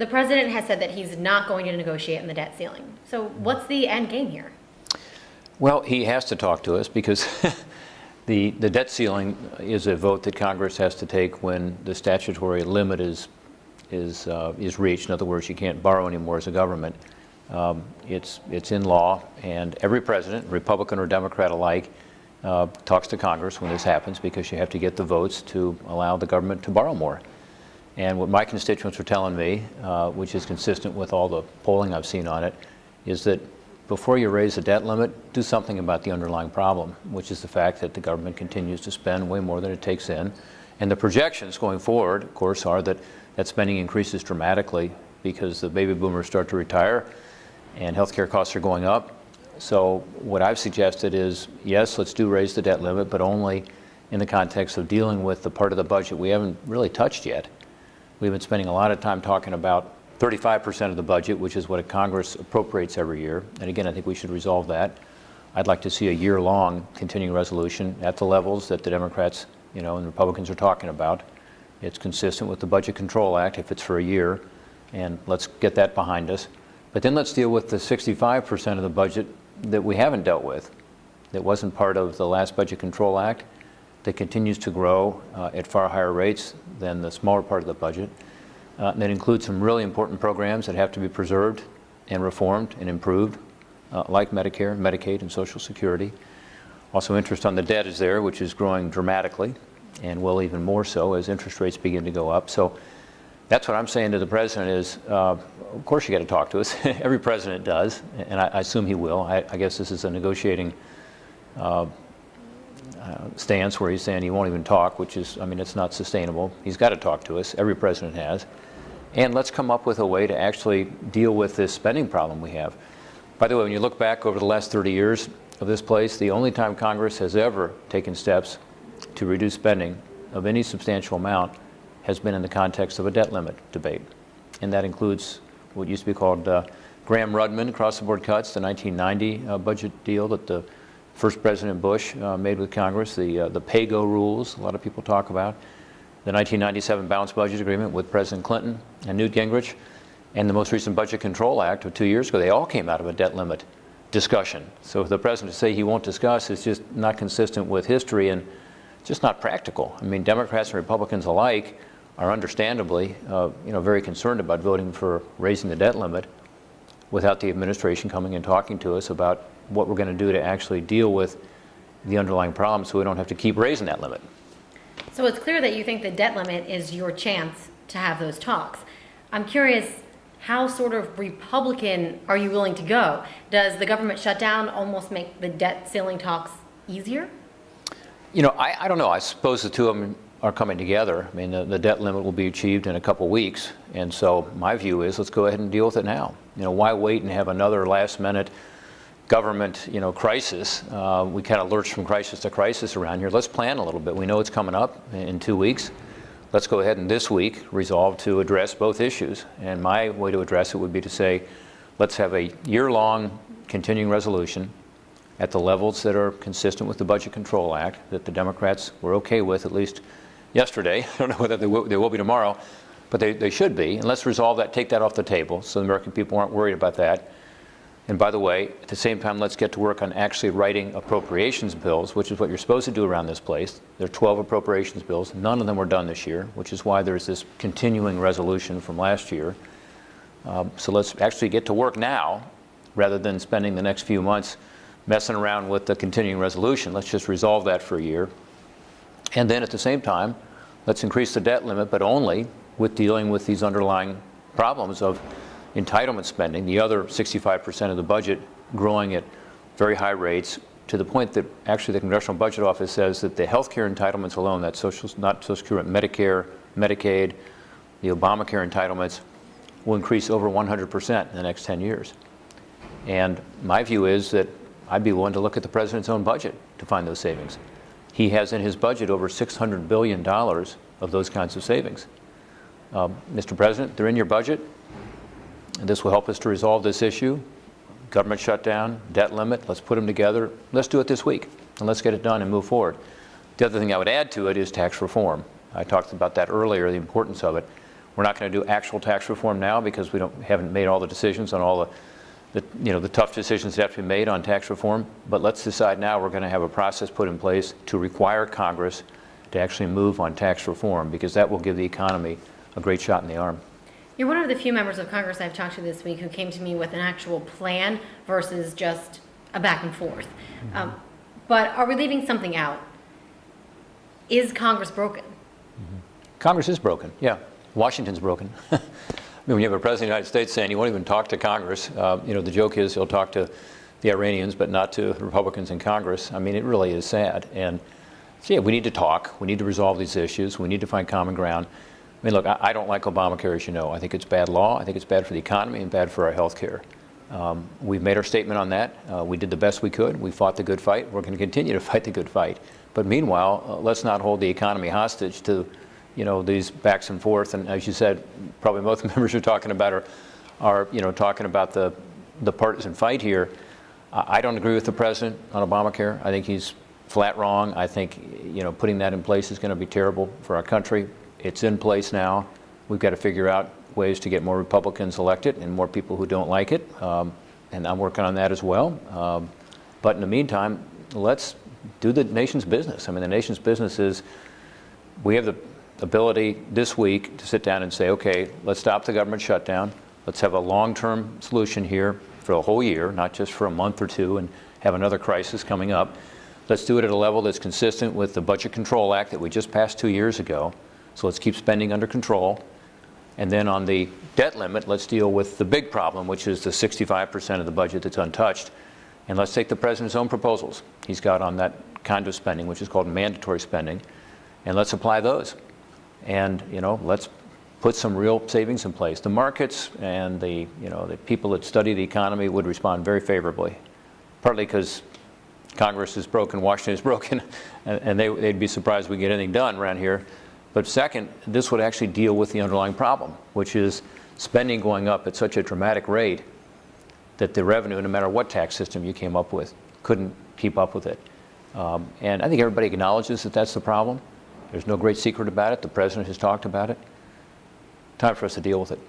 The president has said that he's not going to negotiate on the debt ceiling. So what's the end game here? Well, he has to talk to us because the debt ceiling is a vote that Congress has to take when the statutory limit is reached. In other words, you can't borrow anymore as a government. It's in law, and every president, Republican or Democrat alike, talks to Congress when this happens because you have to get the votes to allow the government to borrow more. And what my constituents are telling me, which is consistent with all the polling I've seen on it, is that before you raise the debt limit, do something about the underlying problem, which is the fact that the government continues to spend way more than it takes in. And the projections going forward, of course, are that spending increases dramatically because the baby boomers start to retire and healthcare costs are going up. So what I've suggested is, yes, let's raise the debt limit, but only in the context of dealing with the part of the budget we haven't really touched yet. We've been spending a lot of time talking about 35% of the budget, which is what Congress appropriates every year. And again, I think we should resolve that. I'd like to see a year-long continuing resolution at the levels that the Democrats, and the Republicans are talking about. It's consistent with the Budget Control Act if it's for a year, and let's get that behind us. But then let's deal with the 65% of the budget that we haven't dealt with, that wasn't part of the last Budget Control Act, that continues to grow at far higher rates than the smaller part of the budget. That includes some really important programs that have to be preserved and reformed and improved, like Medicare, Medicaid, and Social Security. Also, interest on the debt is there, which is growing dramatically, and will even more so as interest rates begin to go up. So that's what I'm saying to the president is, of course you got to talk to us. Every president does, and I assume he will. I guess this is a negotiating stance where he's saying he won't even talk, which is, it's not sustainable. He's got to talk to us. Every president has. And let's come up with a way to actually deal with this spending problem we have. By the way, when you look back over the last 30 years of this place, the only time Congress has ever taken steps to reduce spending of any substantial amount has been in the context of a debt limit debate. And that includes what used to be called Graham-Rudman across-the-board cuts, the 1990 budget deal that the first President Bush made with Congress, the pay-go rules a lot of people talk about, the 1997 balanced budget agreement with President Clinton and Newt Gingrich, and the most recent Budget Control Act of 2 years ago. They all came out of a debt limit discussion. So for the president to say he won't discuss is just not consistent with history and just not practical. Democrats and Republicans alike are understandably very concerned about voting for raising the debt limit without the administration coming and talking to us about what we're going to do to actually deal with the underlying problem so we don't have to keep raising that limit. So it's clear that you think the debt limit is your chance to have those talks. I'm curious, how sort of Republican are you willing to go? Does the government shutdown almost make the debt ceiling talks easier? I don't know. I suppose the two of them are coming together. The debt limit will be achieved in a couple weeks, and so my view is let's go ahead and deal with it now. Why wait and have another last-minute government, crisis? We kind of lurch from crisis to crisis around here. Let's plan a little bit. We know it's coming up in 2 weeks. Let's go ahead and this week resolve to address both issues. And my way to address it would be to say, let's have a year-long continuing resolution at the levels that are consistent with the Budget Control Act that the Democrats were okay with, at least yesterday. I don't know whether they will be tomorrow, but they should be. And let's resolve that, take that off the table so the American people aren't worried about that. And by the way, at the same time, let's get to work on actually writing appropriations bills, which is what you're supposed to do around this place. There are 12 appropriations bills. None of them were done this year, which is why there's this continuing resolution from last year. So let's actually get to work now rather than spending the next few months messing around with the continuing resolution. Let's just resolve that for a year. And then at the same time, let's increase the debt limit, but only with dealing with these underlying problems of entitlement spending, the other 65% of the budget growing at very high rates to the point that actually the Congressional Budget Office says that the health care entitlements alone, that's not Social Security, Medicare, Medicaid, the Obamacare entitlements, will increase over 100% in the next 10 years. And my view is that I'd be willing to look at the president's own budget to find those savings. He has in his budget over $600 billion of those kinds of savings. Mr. President, they're in your budget. And this will help us to resolve this issue. Government shutdown, debt limit, let's put them together. Let's do it this week, and let's get it done and move forward. The other thing I would add to it is tax reform. I talked about that earlier, the importance of it. We're not going to do actual tax reform now because we haven't made all the decisions on all the tough decisions that have to be made on tax reform. But let's decide now we're going to have a process put in place to require Congress to actually move on tax reform, because that will give the economy a great shot in the arm. You're one of the few members of Congress I've talked to this week who came to me with an actual plan versus just a back and forth. Mm-hmm. But are we leaving something out? Is Congress broken? Mm-hmm. Congress is broken, yeah. Washington's broken. I mean, when you have a president of the United States saying he won't even talk to Congress, the joke is he'll talk to the Iranians but not to Republicans in Congress. I mean, it really is sad. And so, yeah, we need to talk. We need to resolve these issues. We need to find common ground. I mean, look, I don't like Obamacare, as you know. I think it's bad law. I think it's bad for the economy and bad for our health care. We've made our statement on that. We did the best we could. We fought the good fight. We're going to continue to fight the good fight. But meanwhile, let's not hold the economy hostage to these backs and forth. And as you said, probably most members are talking about are talking about the partisan fight here. I don't agree with the president on Obamacare. I think he's flat wrong. I think putting that in place is going to be terrible for our country. It's in place now. We've got to figure out ways to get more Republicans elected and more people who don't like it. And I'm working on that as well. But in the meantime, let's do the nation's business. I mean, the nation's business is we have the ability this week to sit down and say, okay, let's stop the government shutdown. Let's have a long-term solution here for a whole year, not just for a month or two and have another crisis coming up. Let's do it at a level that's consistent with the Budget Control Act that we just passed 2 years ago. So let's keep spending under control. And then on the debt limit, let's deal with the big problem, which is the 65% of the budget that's untouched. And let's take the president's own proposals he's got on that kind of spending, which is called mandatory spending, and let's apply those. And let's put some real savings in place. The markets and the people that study the economy would respond very favorably, partly because Congress is broken, Washington is broken, and they'd be surprised we get anything done around here. But second, this would actually deal with the underlying problem, which is spending going up at such a dramatic rate that the revenue, no matter what tax system you came up with, couldn't keep up with it. And I think everybody acknowledges that that's the problem. There's no great secret about it. The president has talked about it. Time for us to deal with it.